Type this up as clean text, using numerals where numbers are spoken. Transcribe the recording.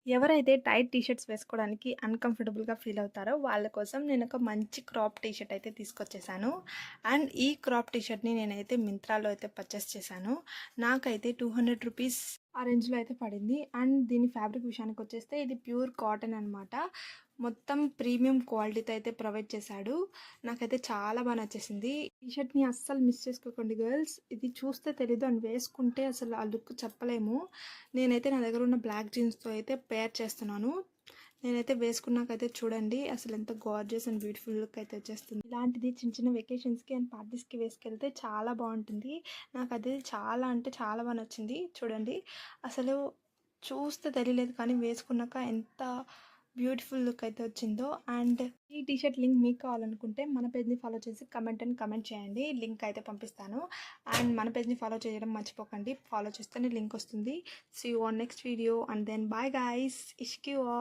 ఎవరైతే tight T shirts వేసుకోవడానికి అన్‌కంఫర్టబుల్‌గా feel అవుతారో వాళ్ళ కోసం నేనొక మంచి క్రాప్ టీ షర్ట్ అయితే తీసుకొచ్చేసాను. అండ్ ఈ క్రాప్ టీ షర్ట్‌ని నేనైతే మింత్రాలో అయితే పర్చేస్ చేశాను. నాకైతే రూ. 200 ఆ రేంజ్‌లో అయితే పడింది. అండ్ దీని ఫ్యాబ్రిక్ విషయానికొచ్చేస్తే ఇది ప్యూర్ కాటన్ అనమాట. మొత్తం ప్రీమియం క్వాలిటీతో అయితే ప్రొవైడ్ చేశాడు. నాకైతే చాలా నచ్చేసింది. టీ షర్ట్‌ని అస్సలు మిస్ చేసుకోకండి గర్ల్స్. ఇది చూస్తే తెలీదు అండ్ వేసుకుంటే అసలు ఆ లుక్ చెప్పలేము. నేనైతే నా దగ్గర ఉన్న బ్లాక్ జీన్స్‌తో అయితే పేర్ చేస్తున్నాను. నేనైతే వేసుకున్నాకైతే చూడండి అసలు ఎంత గార్జియస్ అండ్ బ్యూటిఫుల్ లుక్ అయితే వచ్చేస్తుంది. ఇలాంటిది చిన్న చిన్న వెకేషన్స్‌కి అండ్ పార్టీస్‌కి వేసుకెళ్తే చాలా బావుంటుంది. నాకది చాలా అంటే చాలా నచ్చింది. చూడండి అసలు చూస్తే తెలియలేదు కానీ వేసుకున్నాక ఎంత బ్యూటిఫుల్ లుక్ అయితే వచ్చిందో. అండ్ ఈ టీ షర్ట్ లింక్ మీకు కావాలనుకుంటే మన పేజ్‌ని ఫాలో చేసి కమెంట్ చేయండి. లింక్ అయితే పంపిస్తాను. అండ్ మన పేజ్‌ని ఫాలో చేయడం మర్చిపోకండి. ఫాలో చేస్తేనే లింక్ వస్తుంది. See you on next video and then bye guys. ఇష్క్ యూ ఆల్.